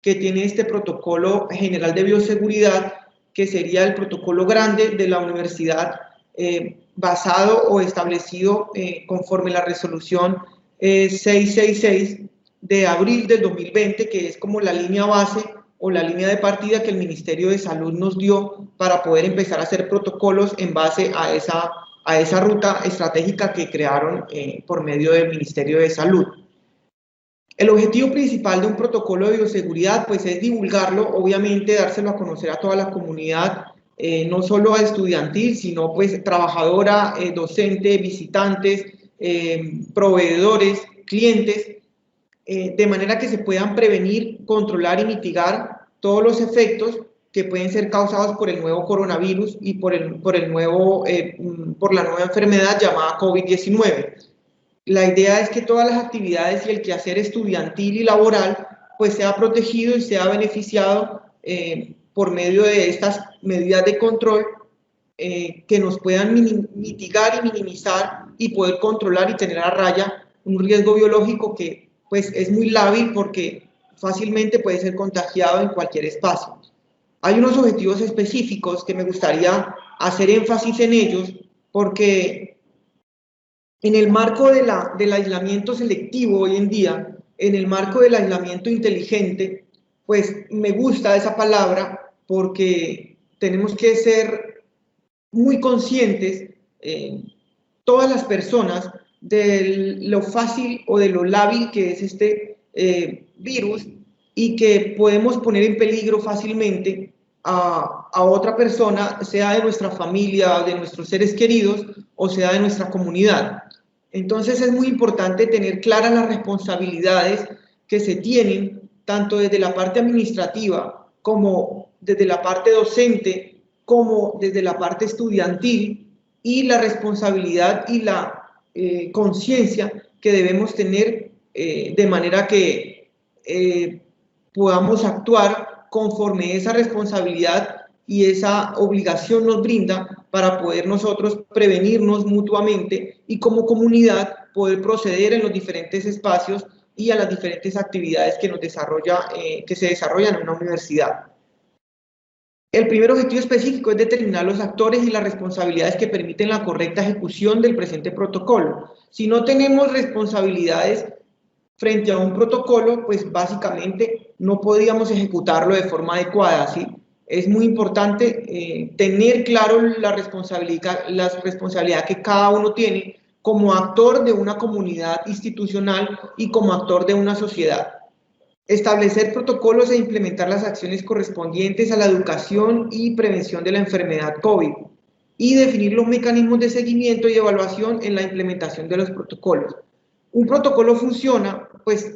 que tiene este protocolo general de bioseguridad, que sería el protocolo grande de la universidad, basado o establecido conforme la resolución 666 de abril del 2020, que es como la línea base o la línea de partida que el Ministerio de Salud nos dio para poder empezar a hacer protocolos en base a esa ruta estratégica que crearon por medio del Ministerio de Salud. El objetivo principal de un protocolo de bioseguridad pues es divulgarlo, obviamente dárselo a conocer a toda la comunidad, no solo a estudiantil, sino pues trabajadora, docente, visitantes, proveedores, clientes, de manera que se puedan prevenir, controlar y mitigar todos los efectos que pueden ser causados por el nuevo coronavirus y por la nueva enfermedad llamada COVID-19. La idea es que todas las actividades y el quehacer estudiantil y laboral pues sea protegido y sea beneficiado por medio de estas medidas de control que nos puedan mitigar y minimizar y poder controlar y tener a raya un riesgo biológico que pues es muy lábil porque fácilmente puede ser contagiado en cualquier espacio. Hay unos objetivos específicos que me gustaría hacer énfasis en ellos porque en el marco del aislamiento selectivo hoy en día, en el marco del aislamiento inteligente, pues me gusta esa palabra porque tenemos que ser muy conscientes, todas las personas, de lo fácil o de lo lábil que es este virus y que podemos poner en peligro fácilmente a otra persona, sea de nuestra familia, de nuestros seres queridos o sea de nuestra comunidad. Entonces es muy importante tener claras las responsabilidades que se tienen tanto desde la parte administrativa como desde la parte docente, como desde la parte estudiantil y la responsabilidad y la conciencia que debemos tener de manera que podamos actuar conforme esa responsabilidad y esa obligación nos brinda para poder nosotros prevenirnos mutuamente y como comunidad poder proceder en los diferentes espacios y a las diferentes actividades que se desarrollan en una universidad. El primer objetivo específico es determinar los actores y las responsabilidades que permiten la correcta ejecución del presente protocolo. Si no tenemos responsabilidades frente a un protocolo, pues básicamente no podríamos ejecutarlo de forma adecuada, ¿sí? Es muy importante tener claro la responsabilidad que cada uno tiene como actor de una comunidad institucional y como actor de una sociedad. Establecer protocolos e implementar las acciones correspondientes a la educación y prevención de la enfermedad COVID y definir los mecanismos de seguimiento y evaluación en la implementación de los protocolos. Un protocolo funciona pues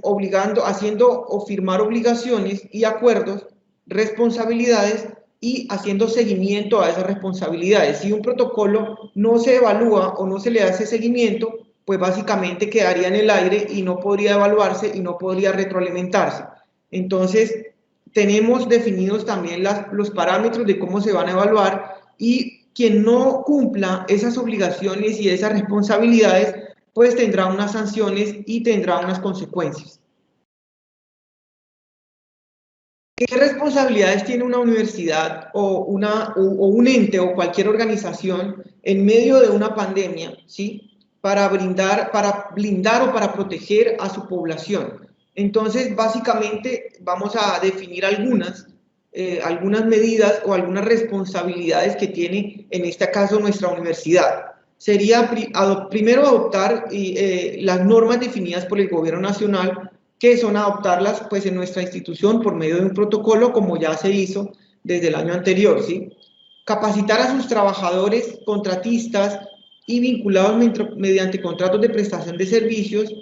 haciendo o firmar obligaciones y acuerdos, responsabilidades y haciendo seguimiento a esas responsabilidades. Si un protocolo no se evalúa o no se le hace seguimiento, pues básicamente quedaría en el aire y no podría evaluarse y no podría retroalimentarse. Entonces, tenemos definidos también los parámetros de cómo se van a evaluar y quien no cumpla esas obligaciones y esas responsabilidades, pues tendrá unas sanciones y tendrá unas consecuencias. ¿Qué responsabilidades tiene una universidad o un ente o cualquier organización en medio de una pandemia, ¿sí? Para blindar o para proteger a su población? Entonces, básicamente, vamos a definir algunas medidas o algunas responsabilidades que tiene, en este caso, nuestra universidad. Sería primero adoptar las normas definidas por el gobierno nacional, que son adoptarlas pues en nuestra institución por medio de un protocolo como ya se hizo desde el año anterior, ¿sí? Capacitar a sus trabajadores, contratistas y vinculados mediante contratos de prestación de servicios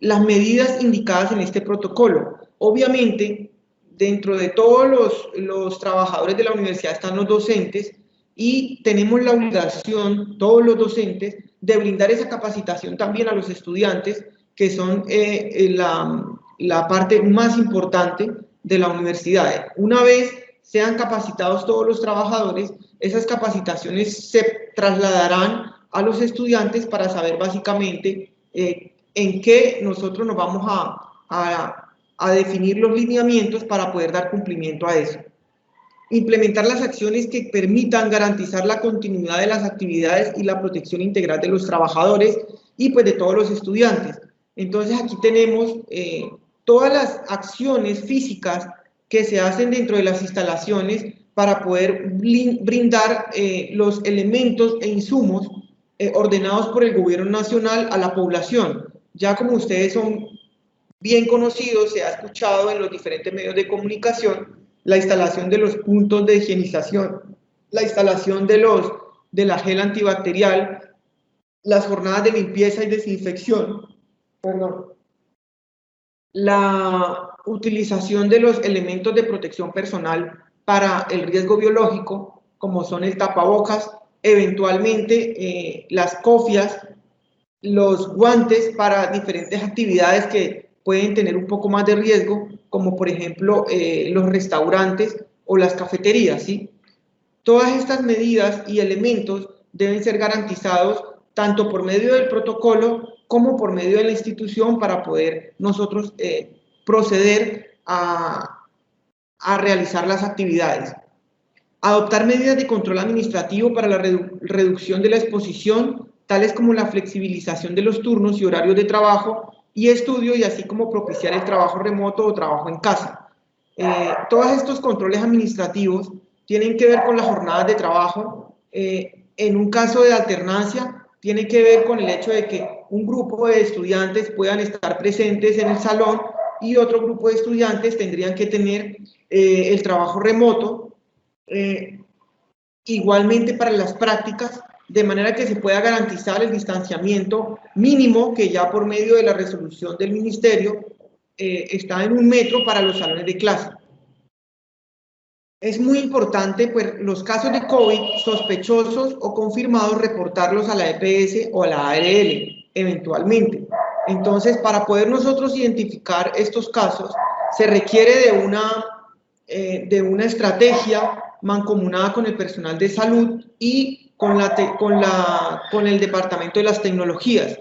las medidas indicadas en este protocolo. Obviamente, dentro de todos los trabajadores de la universidad están los docentes y tenemos la obligación, todos los docentes, de brindar esa capacitación también a los estudiantes, que son la parte más importante de la universidad. Una vez sean capacitados todos los trabajadores, esas capacitaciones se trasladarán a los estudiantes para saber básicamente en qué nosotros nos vamos a a definir los lineamientos para poder dar cumplimiento a eso. Implementar las acciones que permitan garantizar la continuidad de las actividades y la protección integral de los trabajadores y pues de todos los estudiantes. Entonces aquí tenemos todas las acciones físicas que se hacen dentro de las instalaciones para poder brindar los elementos e insumos ordenados por el gobierno nacional a la población. Ya como ustedes son bien conocidos, se ha escuchado en los diferentes medios de comunicación, la instalación de los puntos de higienización, la instalación de la gel antibacterial, las jornadas de limpieza y desinfección, perdón, la utilización de los elementos de protección personal para el riesgo biológico, como son el tapabocas, eventualmente las cofias, los guantes para diferentes actividades que pueden tener un poco más de riesgo, como por ejemplo los restaurantes o las cafeterías, ¿sí? Todas estas medidas y elementos deben ser garantizados tanto por medio del protocolo como por medio de la institución para poder nosotros proceder a realizar las actividades. Adoptar medidas de control administrativo para la reducción de la exposición, tales como la flexibilización de los turnos y horarios de trabajo y estudio, y así como propiciar el trabajo remoto o trabajo en casa. Todos estos controles administrativos tienen que ver con las jornadas de trabajo. En un caso de alternancia, tiene que ver con el hecho de que un grupo de estudiantes puedan estar presentes en el salón y otro grupo de estudiantes tendrían que tener el trabajo remoto. Igualmente para las prácticas, de manera que se pueda garantizar el distanciamiento mínimo que ya por medio de la resolución del ministerio está en 1 metro para los salones de clase. Es muy importante, pues, los casos de COVID sospechosos o confirmados reportarlos a la EPS o a la ARL, eventualmente. Entonces, para poder nosotros identificar estos casos, se requiere de una estrategia mancomunada con el personal de salud y con el Departamento de las Tecnologías.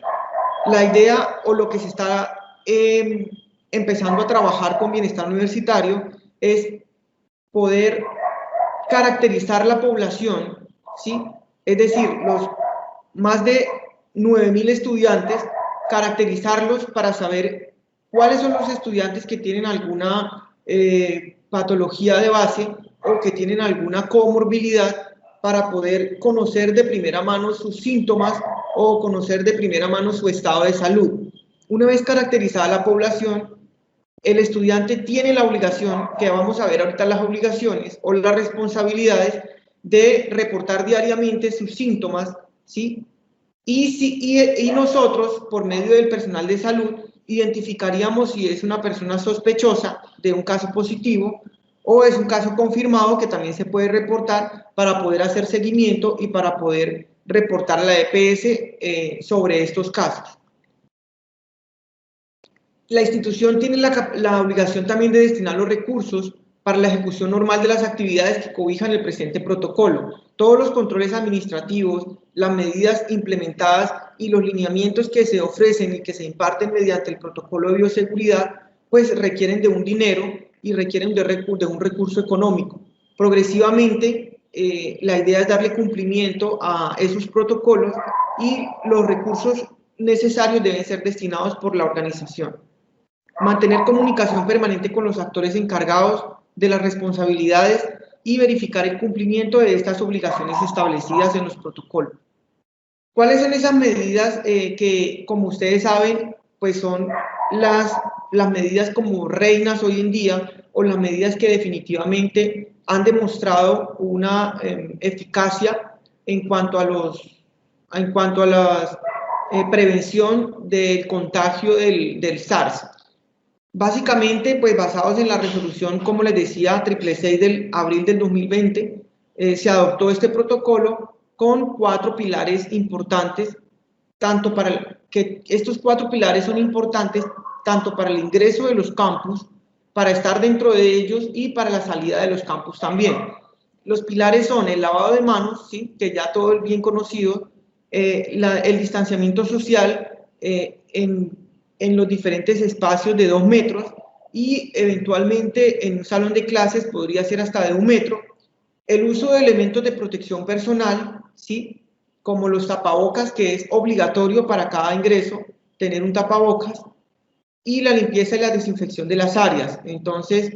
La idea o lo que se está empezando a trabajar con Bienestar Universitario es poder caracterizar la población, ¿sí? Es decir, los más de 9.000 estudiantes, caracterizarlos para saber cuáles son los estudiantes que tienen alguna patología de base o que tienen alguna comorbilidad, para poder conocer de primera mano sus síntomas o conocer de primera mano su estado de salud. Una vez caracterizada la población, el estudiante tiene la obligación, que vamos a ver ahorita las obligaciones o las responsabilidades, de reportar diariamente sus síntomas, ¿sí? Y nosotros, por medio del personal de salud, identificaríamos si es una persona sospechosa de un caso positivo o es un caso confirmado que también se puede reportar para poder hacer seguimiento y para poder reportar a la EPS sobre estos casos. La institución tiene la obligación también de destinar los recursos para la ejecución normal de las actividades que cobijan el presente protocolo. Todos los controles administrativos, las medidas implementadas y los lineamientos que se ofrecen y que se imparten mediante el protocolo de bioseguridad, pues requieren de un dinero y requieren de un recurso económico. Progresivamente, la idea es darle cumplimiento a esos protocolos y los recursos necesarios deben ser destinados por la organización. Mantener comunicación permanente con los actores encargados de las responsabilidades y verificar el cumplimiento de estas obligaciones establecidas en los protocolos. ¿Cuáles son esas medidas que, como ustedes saben, pues son las medidas como reinas hoy en día, o las medidas que definitivamente han demostrado una eficacia en cuanto a la prevención del contagio del SARS? Básicamente, pues basados en la resolución, como les decía, 666 del abril del 2020, se adoptó este protocolo con 4 pilares importantes, estos 4 pilares son importantes tanto para el ingreso de los campus, para estar dentro de ellos y para la salida de los campus también. Los pilares son el lavado de manos, ¿sí?, que ya todo es bien conocido, el distanciamiento social en los diferentes espacios de 2 metros, y eventualmente en un salón de clases podría ser hasta de 1 metro. El uso de elementos de protección personal, ¿sí? Como los tapabocas, que es obligatorio para cada ingreso tener un tapabocas, y la limpieza y la desinfección de las áreas. Entonces,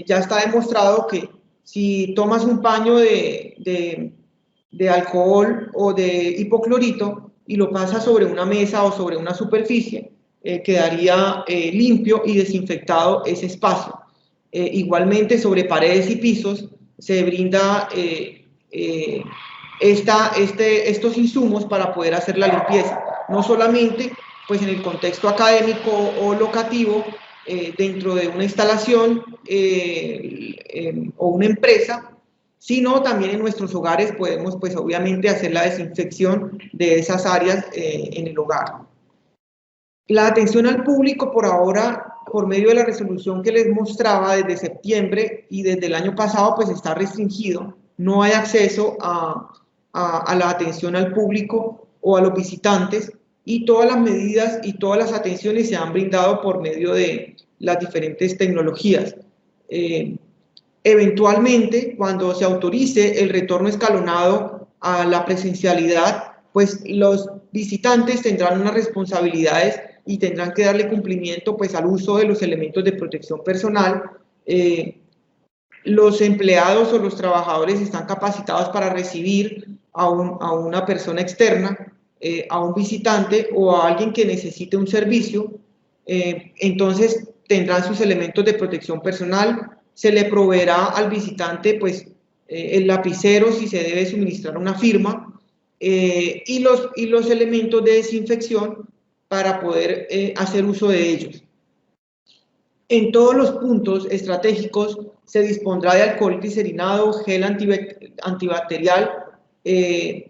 ya está demostrado que si tomas un paño de alcohol o de hipoclorito y lo pasas sobre una mesa o sobre una superficie, quedaría limpio y desinfectado ese espacio. Igualmente, sobre paredes y pisos se brinda estos insumos para poder hacer la limpieza. No solamente pues, en el contexto académico o locativo, dentro de una instalación o una empresa, sino también en nuestros hogares podemos, pues obviamente, hacer la desinfección de esas áreas en el hogar. La atención al público por ahora, por medio de la resolución que les mostraba desde septiembre y desde el año pasado, pues está restringido. No hay acceso a la atención al público o a los visitantes, y todas las medidas y todas las atenciones se han brindado por medio de las diferentes tecnologías. Eventualmente, cuando se autorice el retorno escalonado a la presencialidad, pues los visitantes tendrán unas responsabilidades y tendrán que darle cumplimiento pues al uso de los elementos de protección personal. Los empleados o los trabajadores están capacitados para recibir a una persona externa, a un visitante o a alguien que necesite un servicio. Entonces tendrán sus elementos de protección personal. Se le proveerá al visitante pues el lapicero si se debe suministrar una firma, y los elementos de desinfección para poder hacer uso de ellos. En todos los puntos estratégicos se dispondrá de alcohol glicerinado, gel antibacterial,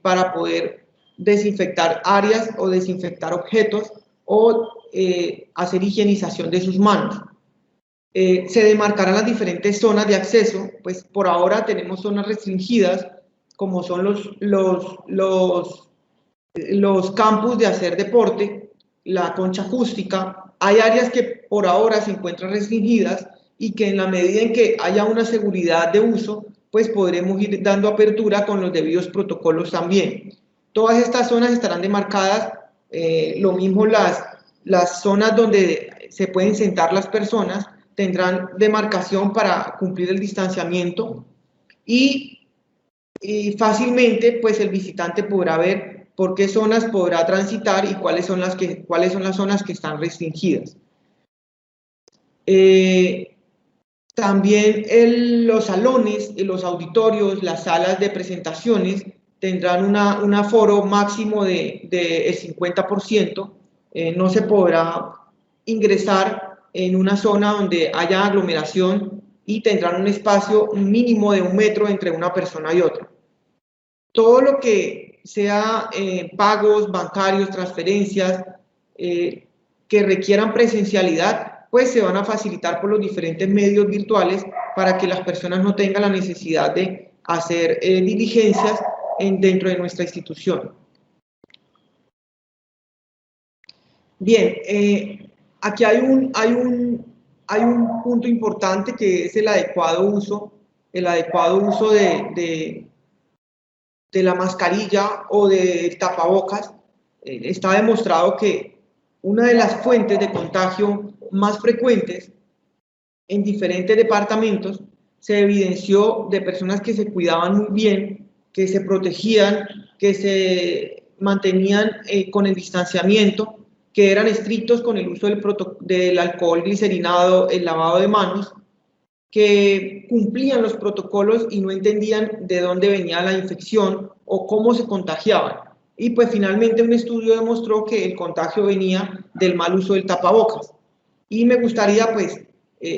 para poder desinfectar áreas o desinfectar objetos o hacer higienización de sus manos. Se demarcarán las diferentes zonas de acceso, pues por ahora tenemos zonas restringidas, como son los campus de hacer deporte, la concha acústica. Hay áreas que por ahora se encuentran restringidas y que en la medida en que haya una seguridad de uso, pues podremos ir dando apertura con los debidos protocolos también. Todas estas zonas estarán demarcadas, lo mismo las zonas donde se pueden sentar las personas, tendrán demarcación para cumplir el distanciamiento, y fácilmente pues el visitante podrá ver por qué zonas podrá transitar y cuáles son las zonas que están restringidas. También los salones, los auditorios, las salas de presentaciones tendrán un aforo máximo del 50%. No se podrá ingresar en una zona donde haya aglomeración, y tendrán un espacio mínimo de 1 metro entre una persona y otra. Todo lo que sea pagos bancarios, transferencias que requieran presencialidad, pues se van a facilitar por los diferentes medios virtuales para que las personas no tengan la necesidad de hacer diligencias dentro de nuestra institución. Bien, aquí hay un punto importante, que es el adecuado uso de la mascarilla o del tapabocas. Está demostrado que una de las fuentes de contagio más frecuentes en diferentes departamentos se evidenció de personas que se cuidaban muy bien, que se protegían, que se mantenían con el distanciamiento, que eran estrictos con el uso del alcohol glicerinado, el lavado de manos, que cumplían los protocolos y no entendían de dónde venía la infección o cómo se contagiaban. Y pues finalmente un estudio demostró que el contagio venía del mal uso del tapabocas. Y me gustaría pues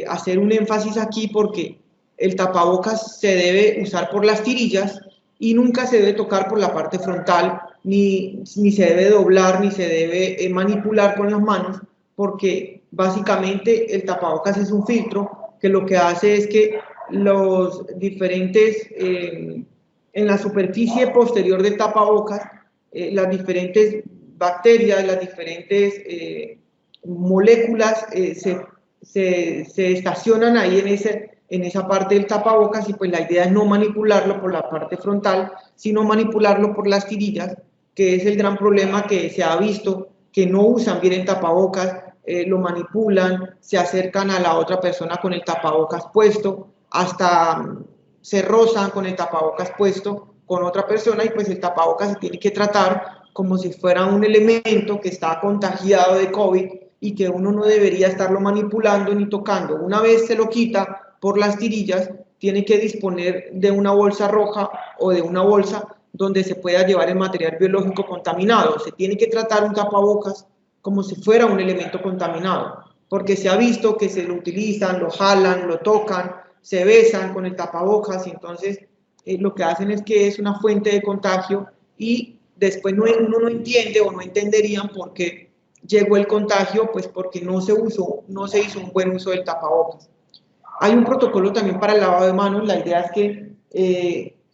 hacer un énfasis aquí, porque el tapabocas se debe usar por las tirillas y nunca se debe tocar por la parte frontal, ni se debe doblar, ni se debe manipular con las manos, porque básicamente el tapabocas es un filtro que lo que hace es que los diferentes, en la superficie posterior del tapabocas, las diferentes bacterias, las diferentes moléculas se estacionan ahí en esa parte del tapabocas y pues la idea es no manipularlo por la parte frontal, sino manipularlo por las tirillas, que es el gran problema que se ha visto, que no usan bien el tapabocas, lo manipulan, se acercan a la otra persona con el tapabocas puesto, hasta se rozan con el tapabocas puesto con otra persona y pues el tapabocas se tiene que tratar como si fuera un elemento que está contagiado de COVID y que uno no debería estarlo manipulando ni tocando. Una vez se lo quita por las tirillas, tiene que disponer de una bolsa roja o de una bolsa donde se pueda llevar el material biológico contaminado. Se tiene que tratar un tapabocas como si fuera un elemento contaminado, porque se ha visto que se lo utilizan, lo jalan, lo tocan, se besan con el tapabocas y entonces lo que hacen es que es una fuente de contagio y después uno no entiende o no entenderían por qué llegó el contagio, pues porque no se hizo un buen uso del tapabocas. Hay un protocolo también para el lavado de manos, la idea es que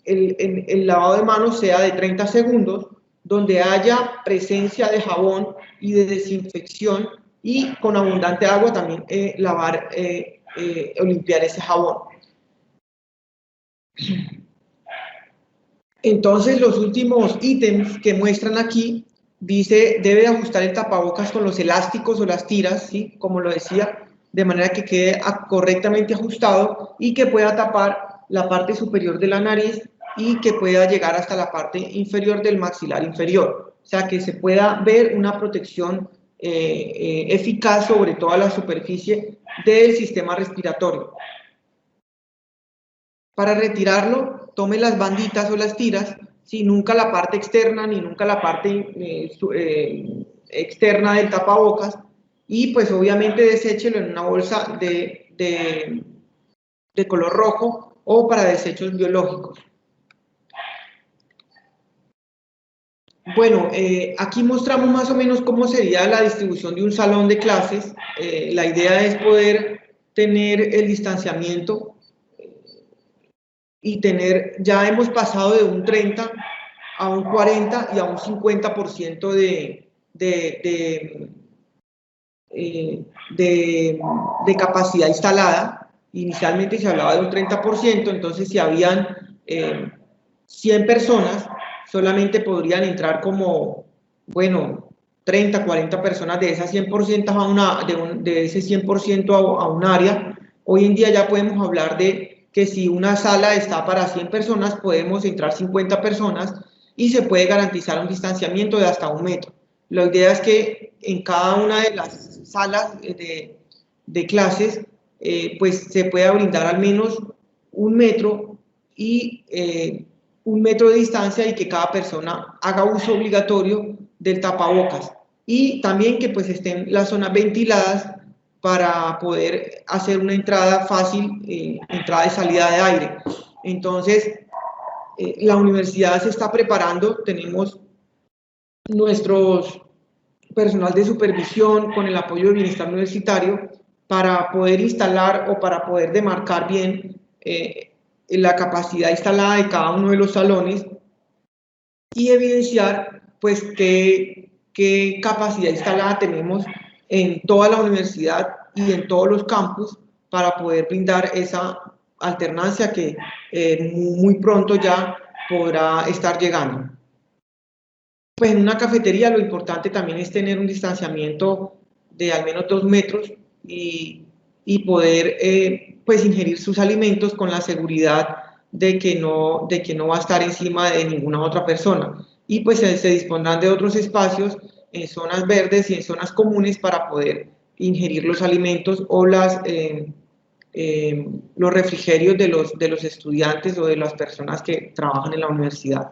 el lavado de manos sea de 30 segundos, donde haya presencia de jabón y de desinfección y con abundante agua también lavar o limpiar ese jabón. Entonces, los últimos ítems que muestran aquí, dice, debe ajustar el tapabocas con los elásticos o las tiras, ¿sí? Como lo decía, de manera que quede correctamente ajustado y que pueda tapar la parte superior de la nariz y que pueda llegar hasta la parte inferior del maxilar inferior. O sea, que se pueda ver una protección eficaz sobre toda la superficie del sistema respiratorio. Para retirarlo, tome las banditas o las tiras, ¿sí? Nunca la parte externa ni nunca la parte externa del tapabocas y pues obviamente deséchelo en una bolsa de color rojo o para desechos biológicos. Bueno, aquí mostramos más o menos cómo sería la distribución de un salón de clases. La idea es poder tener el distanciamiento y ya hemos pasado de un 30 a un 40 y a un 50% de capacidad instalada. Inicialmente se hablaba de un 30%, entonces si habían 100 personas, solamente podrían entrar como, bueno, 30, 40 personas de esas 100% de ese 100% a un área. Hoy en día ya podemos hablar de que si una sala está para 100 personas, podemos entrar 50 personas y se puede garantizar un distanciamiento de hasta 1 metro. La idea es que en cada una de las salas de clases, pues se pueda brindar al menos 1 metro y 1 metro de distancia y que cada persona haga uso obligatorio del tapabocas. Y también que pues estén las zonas ventiladas para poder hacer una entrada fácil, entrada y salida de aire. Entonces, la universidad se está preparando, tenemos nuestros personal de supervisión con el apoyo de bienestar universitario para poder instalar o para poder demarcar bien la capacidad instalada de cada uno de los salones y evidenciar pues qué capacidad instalada tenemos en toda la universidad y en todos los campus para poder brindar esa alternancia que muy pronto ya podrá estar llegando. Pues en una cafetería lo importante también es tener un distanciamiento de al menos 2 metros y poder pues ingerir sus alimentos con la seguridad de que no va a estar encima de ninguna otra persona. Y pues se dispondrán de otros espacios en zonas verdes y en zonas comunes para poder ingerir los alimentos o los refrigerios de los estudiantes o de las personas que trabajan en la universidad.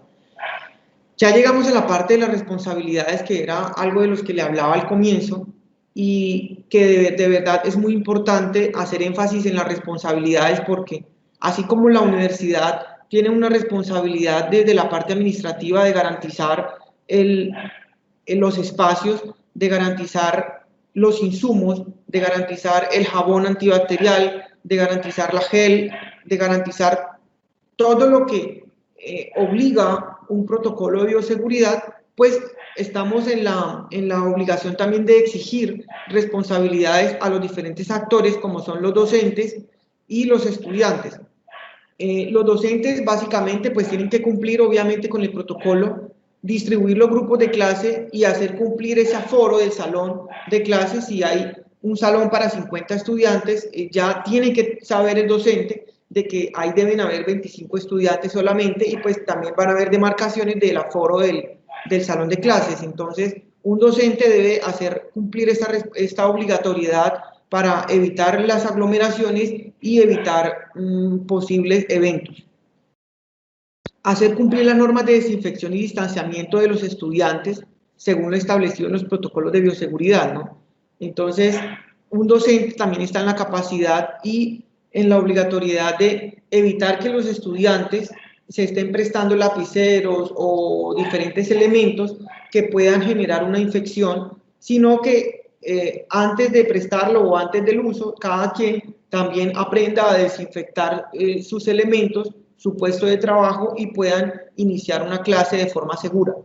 Ya llegamos a la parte de las responsabilidades, que era algo de los que le hablaba al comienzo, y que de verdad es muy importante hacer énfasis en las responsabilidades porque así como la universidad tiene una responsabilidad desde la parte administrativa de garantizar los espacios, de garantizar los insumos, de garantizar el jabón antibacterial, de garantizar la gel, de garantizar todo lo que obliga un protocolo de bioseguridad, pues estamos en la obligación también de exigir responsabilidades a los diferentes actores, como son los docentes y los estudiantes. Los docentes básicamente pues tienen que cumplir obviamente con el protocolo, distribuir los grupos de clase y hacer cumplir ese aforo del salón de clases. Si hay un salón para 50 estudiantes, ya tiene que saber el docente de que ahí deben haber 25 estudiantes solamente, y pues también van a haber demarcaciones del aforo del salón de clases. Entonces, un docente debe hacer cumplir esta obligatoriedad para evitar las aglomeraciones y evitar posibles eventos. Hacer cumplir las normas de desinfección y distanciamiento de los estudiantes según lo establecido en los protocolos de bioseguridad, ¿no? Entonces, un docente también está en la capacidad y en la obligatoriedad de evitar que los estudiantes se estén prestando lapiceros o diferentes elementos que puedan generar una infección, sino que antes de prestarlo o antes del uso, cada quien también aprenda a desinfectar sus elementos, su puesto de trabajo, y puedan iniciar una clase de forma segura.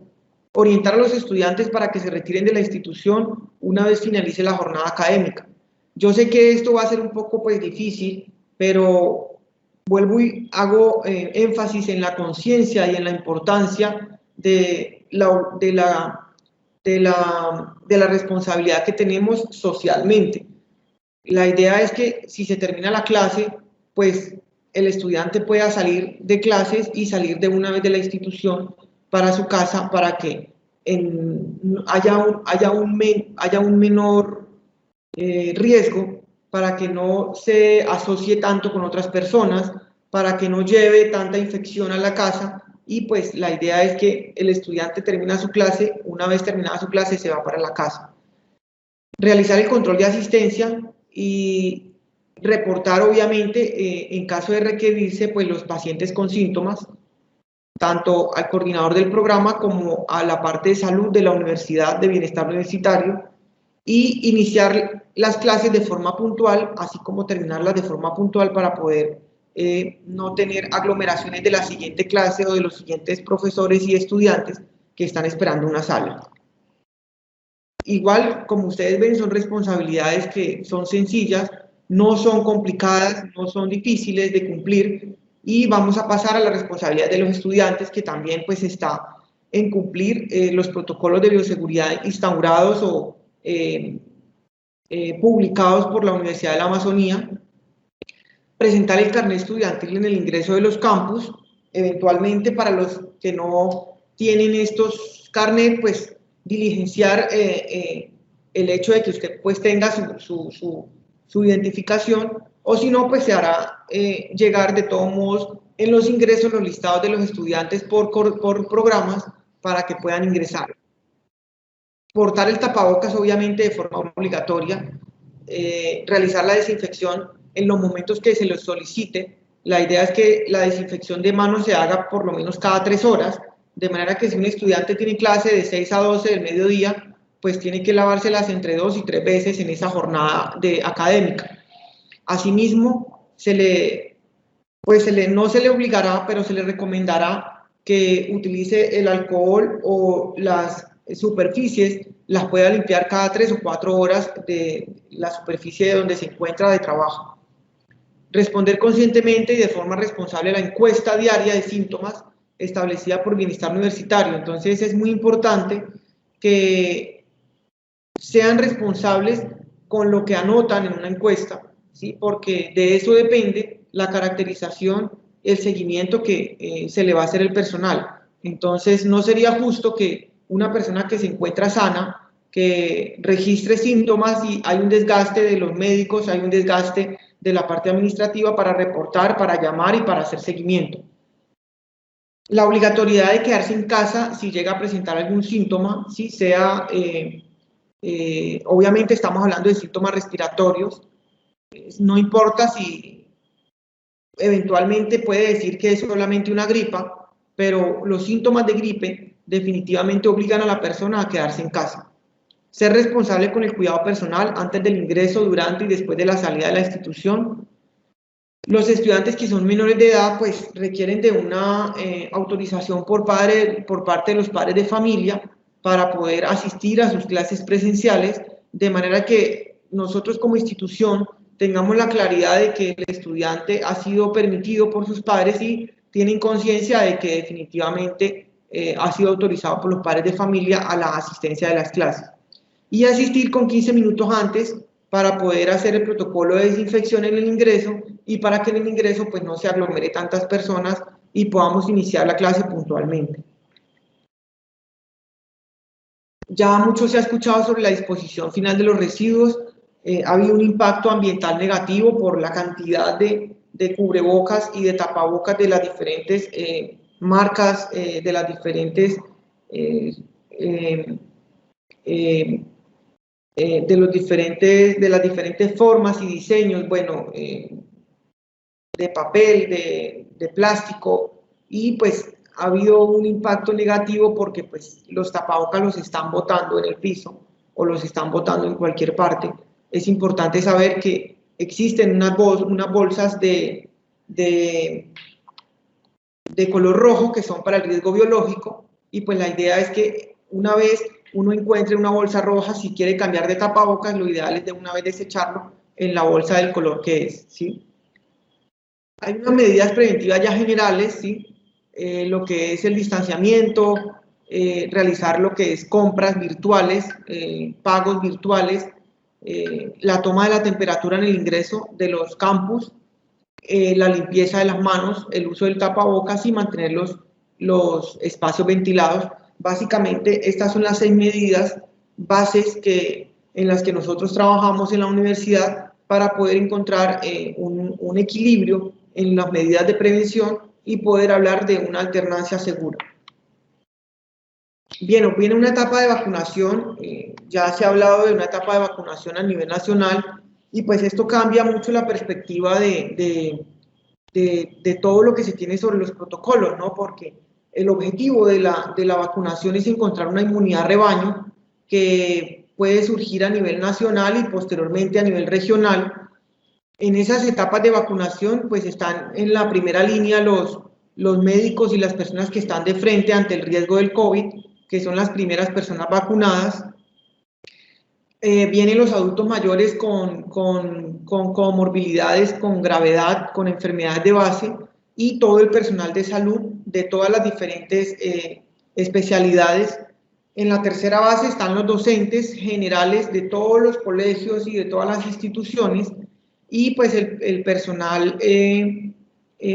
Orientar a los estudiantes para que se retiren de la institución una vez finalice la jornada académica. Yo sé que esto va a ser un poco pues difícil, pero vuelvo y hago énfasis en la conciencia y en la importancia de la responsabilidad que tenemos socialmente. La idea es que si se termina la clase, pues el estudiante pueda salir de clases y salir de una vez de la institución para su casa, para que haya un menor riesgo, para que no se asocie tanto con otras personas, para que no lleve tanta infección a la casa. Y pues la idea es que el estudiante termina su clase, una vez terminada su clase se va para la casa. Realizar el control de asistencia y reportar obviamente en caso de requerirse pues los pacientes con síntomas, tanto al coordinador del programa como a la parte de salud de la Universidad de Bienestar Universitario, y iniciar las clases de forma puntual, así como terminarlas de forma puntual para poder no tener aglomeraciones de la siguiente clase o de los siguientes profesores y estudiantes que están esperando una sala. Igual, como ustedes ven, son responsabilidades que son sencillas, no son complicadas, no son difíciles de cumplir, y vamos a pasar a la responsabilidad de los estudiantes, que también pues está en cumplir los protocolos de bioseguridad instaurados o publicados por la Universidad de la Amazonía. Presentar el carnet estudiantil en el ingreso de los campus. Eventualmente, para los que no tienen estos carnet, pues diligenciar el hecho de que usted pues tenga su identificación, o si no, pues se hará llegar de todos modos en los ingresos los listados de los estudiantes por programas para que puedan ingresar. Portar el tapabocas obviamente de forma obligatoria, realizar la desinfección en los momentos que se les solicite. La idea es que la desinfección de manos se haga por lo menos cada 3 horas, de manera que si un estudiante tiene clase de 6 a 12 del mediodía, pues tiene que lavárselas entre 2 y 3 veces en esa jornada académica. Asimismo, no se le obligará, pero se le recomendará que utilice el alcohol o las superficies, las pueda limpiar cada 3 o 4 horas de la superficie de donde se encuentra de trabajo. Responder conscientemente y de forma responsable a la encuesta diaria de síntomas establecida por Bienestar Universitario. Entonces es muy importante que sean responsables con lo que anotan en una encuesta, ¿sí? Porque de eso depende la caracterización, el seguimiento que se le va a hacer al personal. Entonces no sería justo que una persona que se encuentra sana, que registre síntomas, y hay un desgaste de los médicos, hay un desgaste de la parte administrativa para reportar, para llamar y para hacer seguimiento. La obligatoriedad de quedarse en casa si llega a presentar algún síntoma, si sea, obviamente estamos hablando de síntomas respiratorios, no importa si eventualmente puede decir que es solamente una gripa, pero los síntomas de gripe definitivamente obligan a la persona a quedarse en casa. Ser responsable con el cuidado personal antes del ingreso, durante y después de la salida de la institución. Los estudiantes que son menores de edad pues requieren de una autorización por parte de los padres de familia para poder asistir a sus clases presenciales, de manera que nosotros como institución tengamos la claridad de que el estudiante ha sido permitido por sus padres y tienen conciencia de que definitivamente ha sido autorizado por los padres de familia a la asistencia de las clases. Y asistir con 15 minutos antes para poder hacer el protocolo de desinfección en el ingreso y para que en el ingreso pues no se aglomere tantas personas y podamos iniciar la clase puntualmente. Ya mucho se ha escuchado sobre la disposición final de los residuos. Ha habido un impacto ambiental negativo por la cantidad de cubrebocas y de tapabocas de las diferentes marcas, de las diferentes de las diferentes formas y diseños, bueno, de papel, de plástico, y pues ha habido un impacto negativo porque pues los tapabocas los están botando en el piso o los están botando en cualquier parte. Es importante saber que existen unas bolsas de color rojo que son para el riesgo biológico, y pues la idea es que una vez uno encuentre una bolsa roja, si quiere cambiar de tapabocas, lo ideal es de una vez desecharlo en la bolsa del color que es, ¿sí? Hay unas medidas preventivas ya generales, ¿sí? Lo que es el distanciamiento, realizar lo que es compras virtuales, pagos virtuales, la toma de la temperatura en el ingreso de los campus, la limpieza de las manos, el uso del tapabocas y mantener los espacios ventilados. Básicamente, estas son las 6 medidas bases en las que nosotros trabajamos en la universidad para poder encontrar un equilibrio en las medidas de prevención y poder hablar de una alternancia segura. Bien, viene una etapa de vacunación, ya se ha hablado de una etapa de vacunación a nivel nacional, y pues esto cambia mucho la perspectiva de todo lo que se tiene sobre los protocolos, ¿no? Porque el objetivo de la vacunación es encontrar una inmunidad rebaño que puede surgir a nivel nacional y posteriormente a nivel regional. En esas etapas de vacunación, pues están en la primera línea los médicos y las personas que están de frente ante el riesgo del COVID, que son las primeras personas vacunadas. Vienen los adultos mayores con comorbilidades, con gravedad, con enfermedades de base, y todo el personal de salud de todas las diferentes especialidades. En la tercera base están los docentes generales de todos los colegios y de todas las instituciones, y pues el personal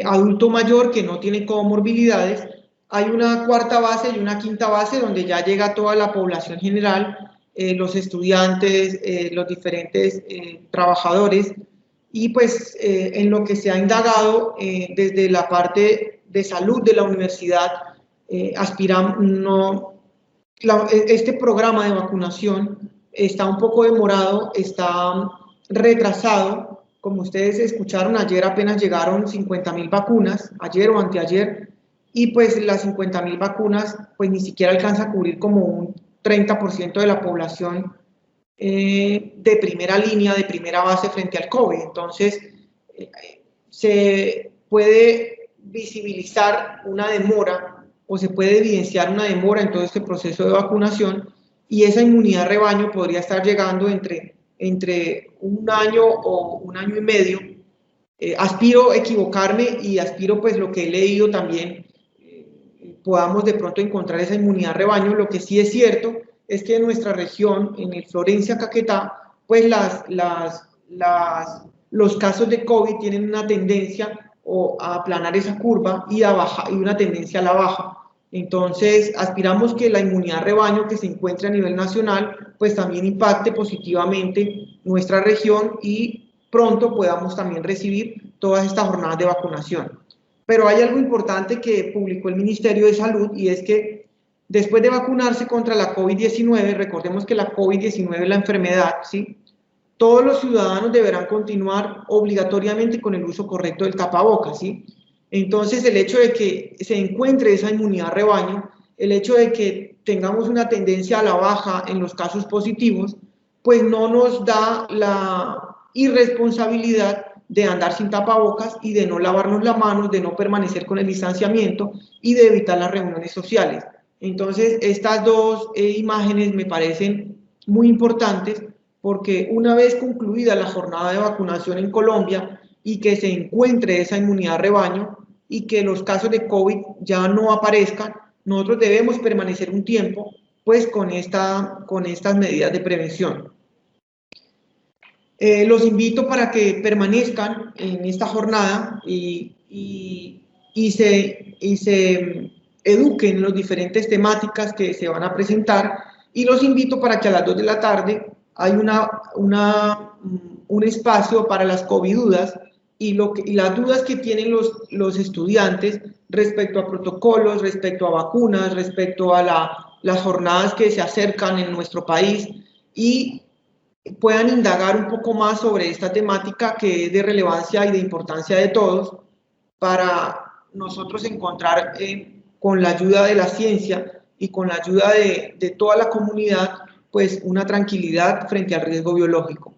adulto mayor que no tiene comorbilidades. Hay una cuarta base y una quinta base donde ya llega toda la población general, los estudiantes, los diferentes trabajadores, y pues en lo que se ha indagado desde la parte de salud de la universidad, este programa de vacunación está un poco demorado, está retrasado. Como ustedes escucharon, ayer apenas llegaron 50.000 vacunas, ayer o anteayer, y pues las 50.000 vacunas pues ni siquiera alcanza a cubrir como un 30% de la población de primera línea, de primera base frente al COVID. Entonces, se puede visibilizar una demora o se puede evidenciar una demora en todo este proceso de vacunación, y esa inmunidad rebaño podría estar llegando entre un año o un año y medio. Aspiro a equivocarme y aspiro, pues lo que he leído también, podamos de pronto encontrar esa inmunidad rebaño. Lo que sí es cierto es que en nuestra región, en el Florencia, Caquetá, pues los casos de COVID tienen una tendencia a aplanar esa curva y una tendencia a la baja. Entonces, aspiramos que la inmunidad rebaño que se encuentre a nivel nacional, pues también impacte positivamente nuestra región y pronto podamos también recibir todas estas jornadas de vacunación. Pero hay algo importante que publicó el Ministerio de Salud, y es que después de vacunarse contra la COVID-19, recordemos que la COVID-19 es la enfermedad, ¿sí? Todos los ciudadanos deberán continuar obligatoriamente con el uso correcto del tapabocas, ¿sí? Entonces, el hecho de que se encuentre esa inmunidad rebaño, el hecho de que tengamos una tendencia a la baja en los casos positivos, pues no nos da la irresponsabilidad de andar sin tapabocas y de no lavarnos las manos, de no permanecer con el distanciamiento y de evitar las reuniones sociales. Entonces, estas dos imágenes me parecen muy importantes porque una vez concluida la jornada de vacunación en Colombia y que se encuentre esa inmunidad rebaño y que los casos de COVID ya no aparezcan, nosotros debemos permanecer un tiempo pues con estas medidas de prevención. Los invito para que permanezcan en esta jornada y se eduquen en las diferentes temáticas que se van a presentar, y los invito para que a las 2 de la tarde hay un espacio para las COVID dudas y las dudas que tienen los estudiantes respecto a protocolos, respecto a vacunas, respecto a las jornadas que se acercan en nuestro país, y puedan indagar un poco más sobre esta temática que es de relevancia y de importancia de todos, para nosotros encontrar con la ayuda de la ciencia y con la ayuda de toda la comunidad, pues una tranquilidad frente al riesgo biológico.